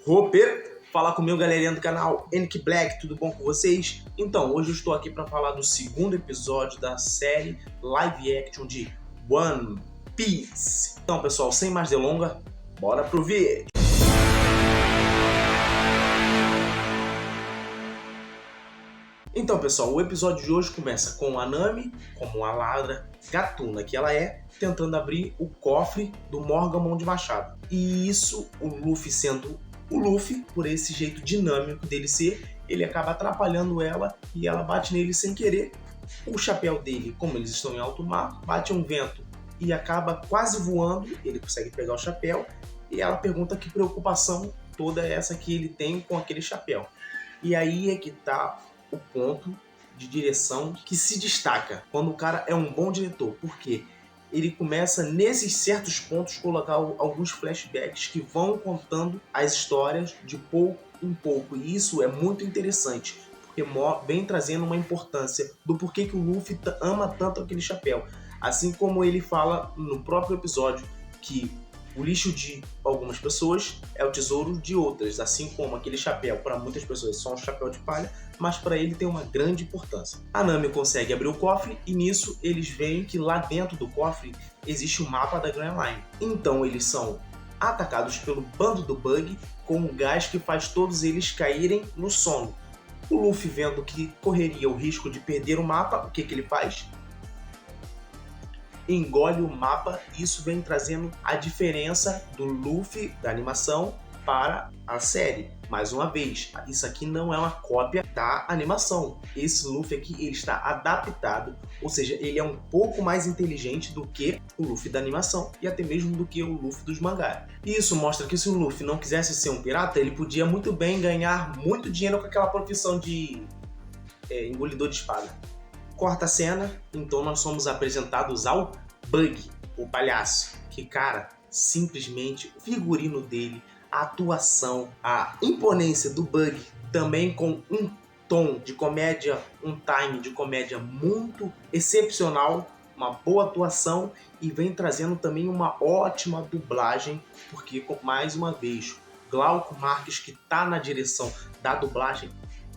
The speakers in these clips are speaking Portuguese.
Roper, falar comigo, galerinha do canal NK Black, tudo bom com vocês? Então, hoje eu estou aqui para falar do segundo episódio da série live action de One Piece. Então, pessoal, sem mais delongas, bora pro vídeo! Então, pessoal, o episódio de hoje começa com a Nami, como a ladra gatuna que ela é, tentando abrir o cofre do Morgan Mão de Machado. E isso, o Luffy sendo o Luffy, por esse jeito dinâmico dele ser, ele acaba atrapalhando ela e ela bate nele sem querer. O chapéu dele, como eles estão em alto mar, bate um vento e acaba quase voando, ele consegue pegar o chapéu e ela pergunta que preocupação toda essa que ele tem com aquele chapéu. E aí é que tá o ponto de direção que se destaca quando o cara é um bom diretor, porque ele começa nesses certos pontos colocar alguns flashbacks que vão contando as histórias de pouco em pouco, e isso é muito interessante, porque vem trazendo uma importância do porquê que o Luffy ama tanto aquele chapéu, assim como ele fala no próprio episódio que o lixo de algumas pessoas é o tesouro de outras, assim como aquele chapéu para muitas pessoas é só um chapéu de palha, mas para ele tem uma grande importância. A Nami consegue abrir o cofre e nisso eles veem que lá dentro do cofre existe o mapa da Grand Line. Então eles são atacados pelo bando do Bug com um gás que faz todos eles caírem no sono. O Luffy, vendo que correria o risco de perder o mapa, o que ele faz? Engole o mapa, e isso vem trazendo a diferença do Luffy da animação para a série. Mais uma vez, isso aqui não é uma cópia da animação. Esse Luffy aqui ele está adaptado, ou seja, ele é um pouco mais inteligente do que o Luffy da animação e até mesmo do que o Luffy dos mangás. E isso mostra que se o Luffy não quisesse ser um pirata, ele podia muito bem ganhar muito dinheiro com aquela profissão de engolidor de espada. Corta a cena, então nós somos apresentados ao Bug, o palhaço, que cara, simplesmente o figurino dele, a atuação, a imponência do Bug, também com um tom de comédia, um time de comédia muito excepcional, uma boa atuação e vem trazendo também uma ótima dublagem, porque mais uma vez, Glauco Marques, que está na direção da dublagem,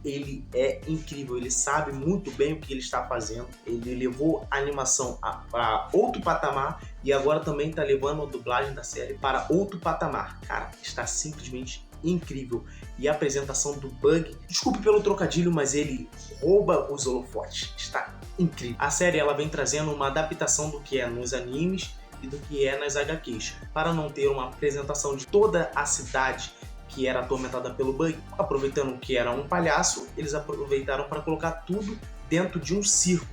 ele é incrível, ele sabe muito bem o que ele está fazendo, ele levou a animação para outro patamar e agora também está levando a dublagem da série para outro patamar. Cara, está simplesmente incrível. E a apresentação do Bug, desculpe pelo trocadilho, mas ele rouba os holofotes, está incrível. A série ela vem trazendo uma adaptação do que é nos animes e do que é nas HQs, para não ter uma apresentação de toda a cidade que era atormentada pelo Bug. Aproveitando que era um palhaço, eles aproveitaram para colocar tudo dentro de um circo.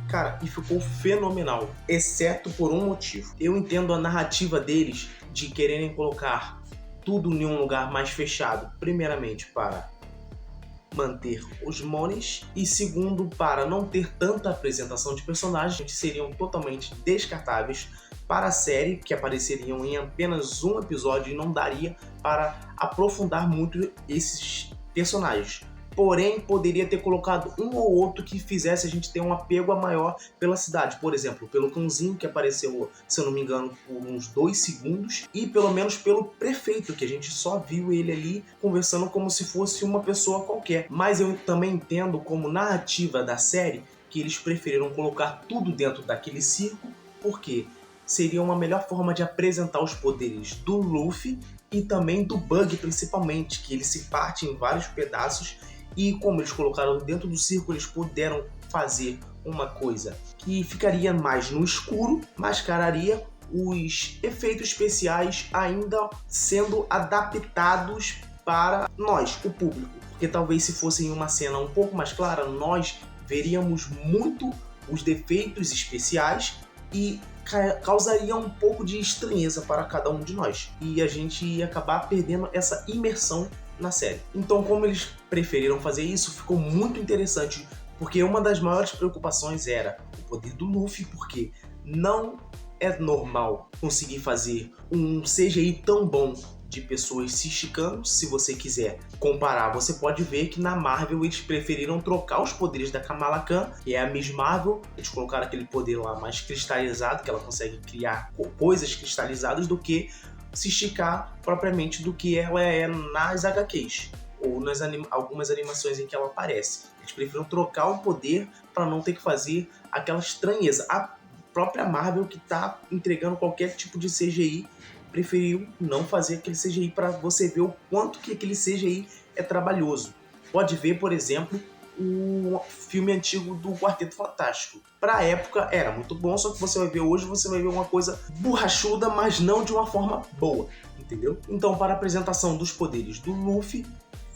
Cara, e ficou fenomenal, exceto por um motivo. Eu entendo a narrativa deles de quererem colocar tudo em um lugar mais fechado, primeiramente para manter os monies e segundo para não ter tanta apresentação de personagens que seriam totalmente descartáveis para a série, que apareceriam em apenas um episódio e não daria para aprofundar muito esses personagens. Porém, poderia ter colocado um ou outro que fizesse a gente ter um apego maior pela cidade. Por exemplo, pelo cãozinho que apareceu, se eu não me engano, por uns 2 segundos. E pelo menos pelo prefeito, que a gente só viu ele ali conversando como se fosse uma pessoa qualquer. Mas eu também entendo como narrativa da série que eles preferiram colocar tudo dentro daquele circo, porque seria uma melhor forma de apresentar os poderes do Luffy e também do Bug, principalmente, que ele se parte em vários pedaços. E como eles colocaram dentro do circo, eles puderam fazer uma coisa que ficaria mais no escuro, mascararia os efeitos especiais ainda sendo adaptados para nós, o público. Porque talvez se fosse em uma cena um pouco mais clara, nós veríamos muito os defeitos especiais e causaria um pouco de estranheza para cada um de nós. E a gente ia acabar perdendo essa imersão na série. Então, como eles preferiram fazer isso, ficou muito interessante, porque uma das maiores preocupações era o poder do Luffy, porque não é normal conseguir fazer um CGI tão bom de pessoas se esticando. Se você quiser comparar, você pode ver que na Marvel eles preferiram trocar os poderes da Kamala Khan, que é a Miss Marvel. Eles colocaram aquele poder lá mais cristalizado, que ela consegue criar coisas cristalizadas, do que se esticar propriamente do que ela é nas HQs ou nas algumas animações em que ela aparece. Eles preferiram trocar o poder para não ter que fazer aquela estranheza. A própria Marvel, que está entregando qualquer tipo de CGI, preferiu não fazer aquele CGI para você ver o quanto que aquele CGI é trabalhoso. Pode ver, por exemplo, o filme antigo do Quarteto Fantástico. Pra época era muito bom, só que você vai ver hoje, você vai ver uma coisa borrachuda, mas não de uma forma boa, entendeu? Então, para a apresentação dos poderes do Luffy,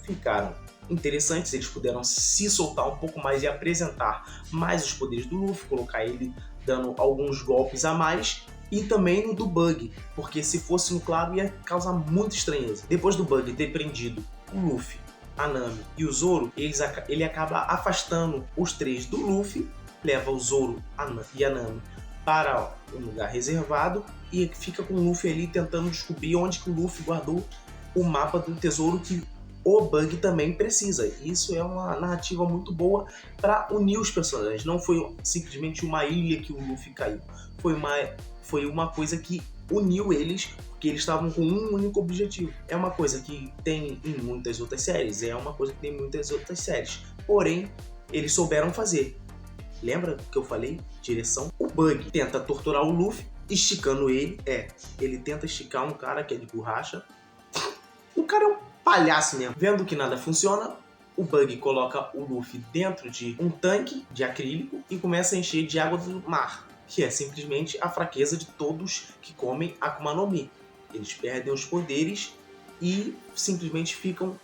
ficaram interessantes, eles puderam se soltar um pouco mais e apresentar mais os poderes do Luffy, colocar ele dando alguns golpes a mais, e também no do Bug, porque se fosse no claro ia causar muita estranheza. Depois do Bug ter prendido o Luffy, a Nami e o Zoro, ele acaba afastando os três do Luffy, leva o Zoro e a Nami para um lugar reservado e fica com o Luffy ali tentando descobrir onde que o Luffy guardou o mapa do tesouro que o Bug também precisa. Isso é uma narrativa muito boa para unir os personagens. Não foi simplesmente uma ilha que o Luffy caiu. Foi uma coisa que uniu eles, porque eles estavam com um único objetivo. É uma coisa que tem em muitas outras séries, porém eles souberam fazer. Lembra que eu falei? Direção. O Bug tenta torturar o Luffy, esticando ele. Ele tenta esticar um cara que é de borracha. O cara é um palhaço mesmo. Vendo que nada funciona, o Bug coloca o Luffy dentro de um tanque de acrílico e começa a encher de água do mar, que é simplesmente a fraqueza de todos que comem Akuma no Mi. Eles perdem os poderes e simplesmente ficam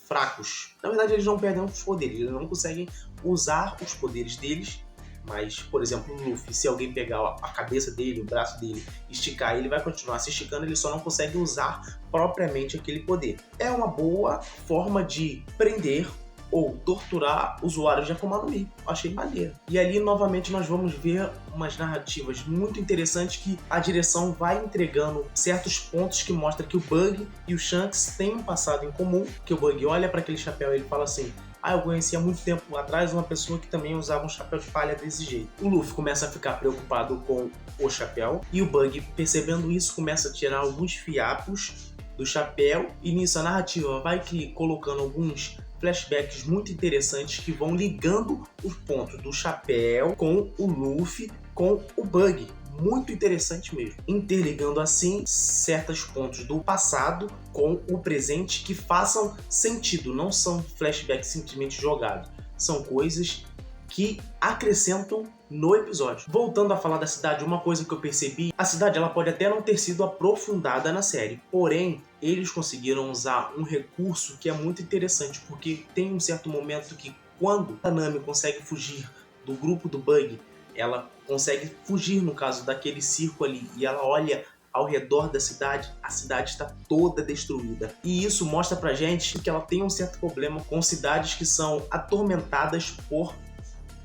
fracos. Na verdade, eles não perdem os poderes, eles não conseguem usar os poderes deles. Mas, por exemplo, o Luffy, se alguém pegar a cabeça dele, o braço dele, esticar, ele vai continuar se esticando, ele só não consegue usar propriamente aquele poder. É uma boa forma de prender ou torturar usuários de Akuma no Mi. Achei maneiro. E ali, novamente, nós vamos ver umas narrativas muito interessantes que a direção vai entregando certos pontos que mostram que o Bug e o Shanks têm um passado em comum, que o Bug olha para aquele chapéu e ele fala assim: eu conheci há muito tempo atrás uma pessoa que também usava um chapéu de palha desse jeito. O Luffy começa a ficar preocupado com o chapéu e o Bug, percebendo isso, começa a tirar alguns fiapos do chapéu e nisso a narrativa vai colocando alguns flashbacks muito interessantes que vão ligando os pontos do chapéu com o Luffy, com o Bug. Muito interessante mesmo, interligando assim certos pontos do passado com o presente que façam sentido, não são flashbacks simplesmente jogados, são coisas que acrescentam no episódio. Voltando a falar da cidade, uma coisa que eu percebi, a cidade ela pode até não ter sido aprofundada na série, porém eles conseguiram usar um recurso que é muito interessante, porque tem um certo momento que quando a Nami consegue fugir do grupo do Bug, ela consegue fugir, no caso, daquele circo ali, e ela olha ao redor da cidade, a cidade está toda destruída. E isso mostra pra gente que ela tem um certo problema com cidades que são atormentadas por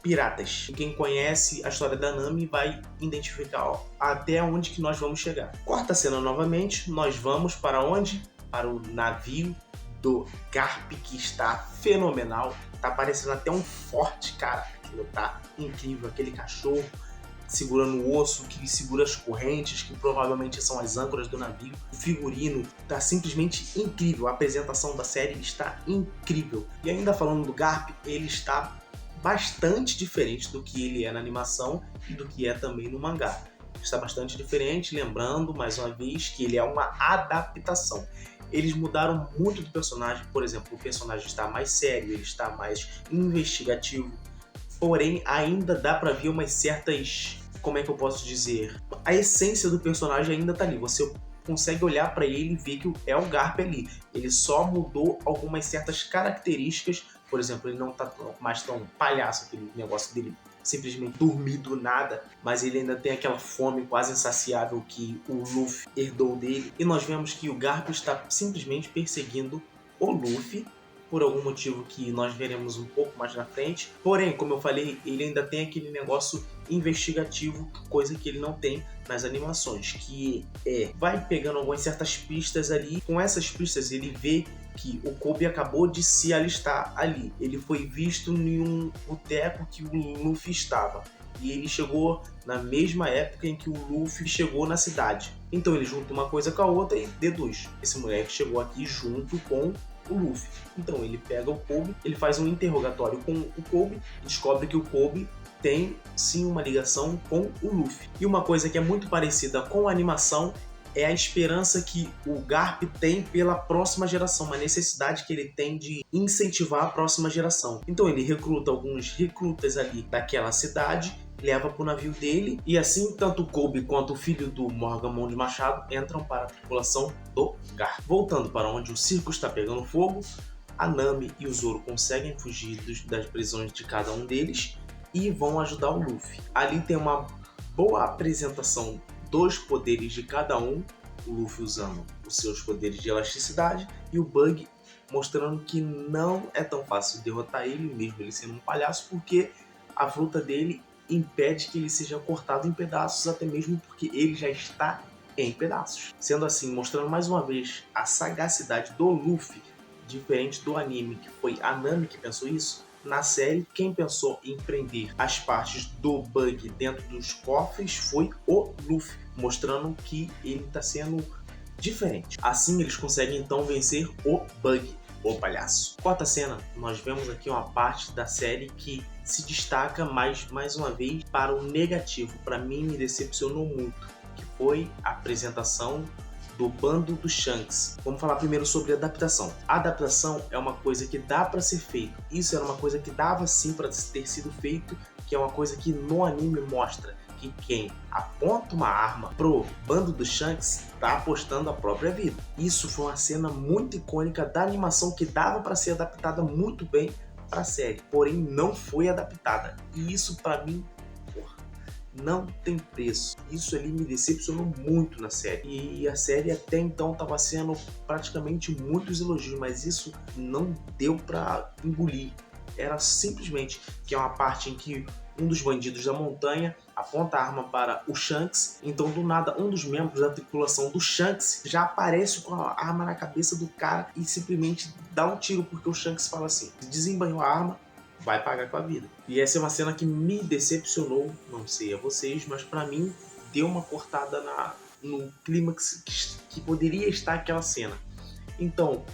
piratas. E quem conhece a história da Nami vai identificar até onde que nós vamos chegar. Corta a cena novamente, nós vamos para onde? Para o navio do Garp, que está fenomenal. Tá parecendo até um forte, cara. Aquilo tá incrível, aquele cachorro segurando o osso, que segura as correntes, que provavelmente são as âncoras do navio. O figurino tá simplesmente incrível, a apresentação da série está incrível. E ainda falando do Garp, ele está bastante diferente do que ele é na animação e do que é também no mangá. Está bastante diferente, lembrando mais uma vez que ele é uma adaptação. Eles mudaram muito do personagem, por exemplo, o personagem está mais sério, ele está mais investigativo, porém ainda dá pra ver umas certas, como é que eu posso dizer, a essência do personagem ainda tá ali, você consegue olhar pra ele e ver que é o Garp ali, ele só mudou algumas certas características, por exemplo, ele não tá mais tão palhaço, aquele negócio dele simplesmente dormir do nada, mas ele ainda tem aquela fome quase insaciável que o Luffy herdou dele, e nós vemos que o Garp está simplesmente perseguindo o Luffy por algum motivo que nós veremos um pouco mais na frente. Porém, como eu falei, ele ainda tem aquele negócio investigativo, coisa que ele não tem nas animações, que vai pegando algumas certas pistas ali. Com essas pistas ele vê que o Kobe acabou de se alistar ali. Ele foi visto em um boteco que o Luffy estava. e ele chegou na mesma época em que o Luffy chegou na cidade. Então ele junta uma coisa com a outra e deduz: esse moleque chegou aqui junto com o Luffy. Então ele pega o Kobe, ele faz um interrogatório com o Kobe e descobre que o Kobe tem sim uma ligação com o Luffy. E uma coisa que é muito parecida com a animação é a esperança que o Garp tem pela próxima geração, uma necessidade que ele tem de incentivar a próxima geração. Então ele recruta alguns recrutas ali daquela cidade, leva para o navio dele, e assim tanto o Kobe quanto o filho do Morgan Mão de Machado entram para a tripulação do Garp. Voltando para onde o circo está pegando fogo, a Nami e o Zoro conseguem fugir das prisões de cada um deles e vão ajudar o Luffy. Ali tem uma boa apresentação dos poderes de cada um, o Luffy usando os seus poderes de elasticidade e o Bug mostrando que não é tão fácil derrotar ele, mesmo ele sendo um palhaço, porque a fruta dele impede que ele seja cortado em pedaços, até mesmo porque ele já está em pedaços. Sendo assim, mostrando mais uma vez a sagacidade do Luffy, diferente do anime, que foi a Nami que pensou isso. Na série, quem pensou em prender as partes do Bug dentro dos cofres foi o Luffy, mostrando que ele está sendo diferente. Assim, eles conseguem então vencer o Bug, o palhaço. Quarta cena, nós vemos aqui uma parte da série que se destaca mais uma vez para o negativo. Para mim, me decepcionou muito, que foi a apresentação do bando do Shanks. Vamos falar primeiro sobre a adaptação. A adaptação é uma coisa que dá para ser feito. Isso era uma coisa que dava sim para ter sido feito, que é uma coisa que no anime mostra que quem aponta uma arma pro bando do Shanks está apostando a própria vida. Isso foi uma cena muito icônica da animação que dava para ser adaptada muito bem para a série, porém não foi adaptada. E isso para mim não tem preço. Isso ali me decepcionou muito na série. E a série até então estava sendo praticamente muitos elogios, mas isso não deu para engolir. Era simplesmente que é uma parte em que um dos bandidos da montanha aponta a arma para o Shanks, então do nada um dos membros da tripulação do Shanks já aparece com a arma na cabeça do cara e simplesmente dá um tiro, porque o Shanks fala assim: desembanhou a arma, vai pagar com a vida. E essa é uma cena que me decepcionou, não sei a vocês, mas pra mim deu uma cortada no clímax que poderia estar aquela cena. Então,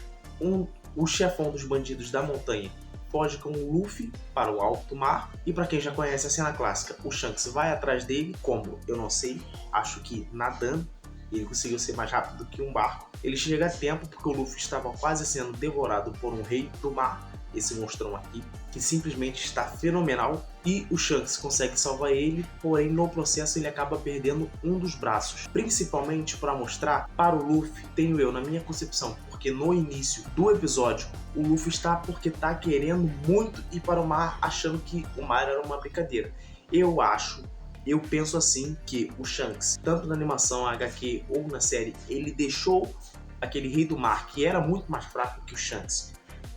o chefão dos bandidos da montanha foge com o Luffy para o alto mar, e para quem já conhece a cena clássica, o Shanks vai atrás dele, como? Eu não sei, acho que nadando. Ele conseguiu ser mais rápido que um barco. Ele chega a tempo porque o Luffy estava quase sendo devorado por um rei do mar, esse monstrão aqui, que simplesmente está fenomenal, e o Shanks consegue salvar ele, porém no processo ele acaba perdendo um dos braços, principalmente para mostrar para o Luffy, tenho eu na minha concepção, porque no início do episódio o Luffy está porque está querendo muito ir para o mar, achando que o mar era uma brincadeira. Eu penso assim, que o Shanks, tanto na animação, HQ ou na série, ele deixou aquele rei do mar, que era muito mais fraco que o Shanks,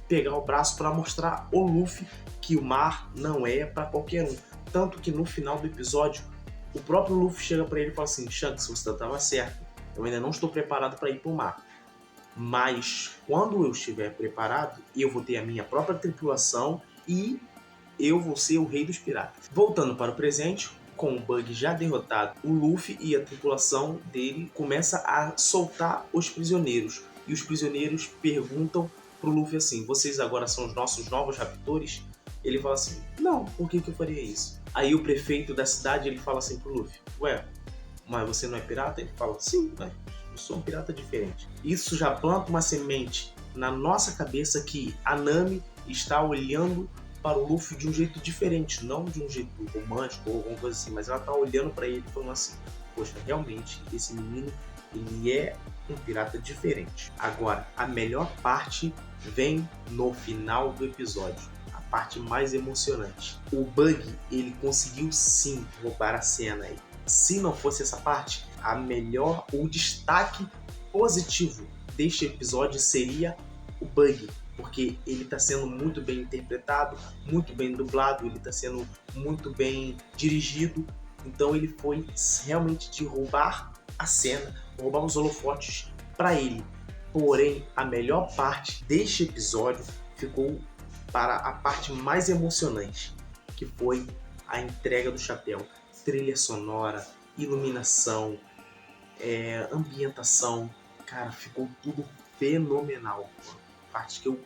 pegar o braço para mostrar ao Luffy que o mar não é para qualquer um. Tanto que no final do episódio, o próprio Luffy chega para ele e fala assim: Shanks, você estava certo, eu ainda não estou preparado para ir para o mar, mas quando eu estiver preparado, eu vou ter a minha própria tripulação e eu vou ser o rei dos piratas. Voltando para o presente, com o Bug já derrotado, o Luffy e a tripulação dele começa a soltar os prisioneiros, e os prisioneiros perguntam pro Luffy assim: vocês agora são os nossos novos raptores? Ele fala assim: não, por que eu faria isso? Aí o prefeito da cidade, ele fala assim pro Luffy: ué, mas você não é pirata? Ele fala: sim, mas eu sou um pirata diferente. Isso já planta uma semente na nossa cabeça que a Nami está olhando para o Luffy de um jeito diferente, não de um jeito romântico ou alguma coisa assim, mas ela tá olhando para ele e falando assim: poxa, realmente esse menino, ele é um pirata diferente. Agora, a melhor parte vem no final do episódio, a parte mais emocionante. O Bug, ele conseguiu sim roubar a cena. Se não fosse essa parte, o destaque positivo deste episódio seria o Bug, porque ele está sendo muito bem interpretado, muito bem dublado, ele está sendo muito bem dirigido. Então ele foi realmente de roubar a cena, roubar os holofotes para ele. Porém, a melhor parte deste episódio ficou para a parte mais emocionante, que foi a entrega do chapéu, trilha sonora, iluminação, ambientação, cara, ficou tudo fenomenal. Parte que eu,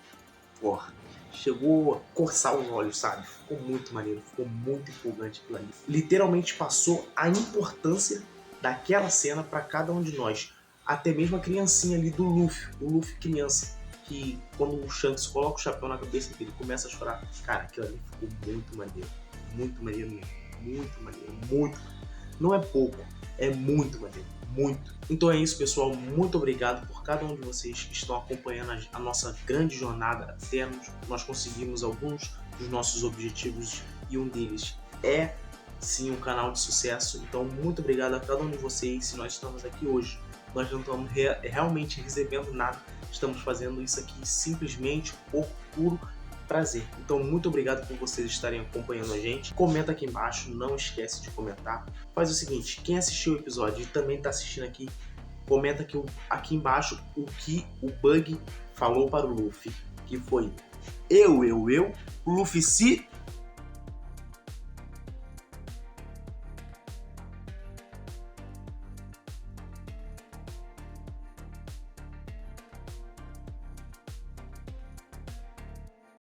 porra, chegou a coçar os olhos, sabe? Ficou muito maneiro, ficou muito empolgante aquilo ali. Literalmente passou a importância daquela cena para cada um de nós. Até mesmo a criancinha ali do Luffy, o Luffy criança, que quando o Shanks coloca o chapéu na cabeça dele, começa a chorar. Cara, aquilo ali ficou muito maneiro mesmo. Muito maneiro, muito. Não é pouco, é muito maneiro, muito. Então é isso, pessoal. Muito obrigado por cada um de vocês que estão acompanhando a nossa grande jornada até nós conseguimos alguns dos nossos objetivos e um deles é sim um canal de sucesso. Então muito obrigado a cada um de vocês. Se nós estamos aqui hoje, nós não estamos realmente recebendo nada, estamos fazendo isso aqui simplesmente por puro prazer. Então muito obrigado por vocês estarem acompanhando a gente. Comenta aqui embaixo, não esquece de comentar. Faz o seguinte, quem assistiu o episódio e também está assistindo aqui, comenta aqui embaixo o que o Bug falou para o Luffy, que foi o Luffy se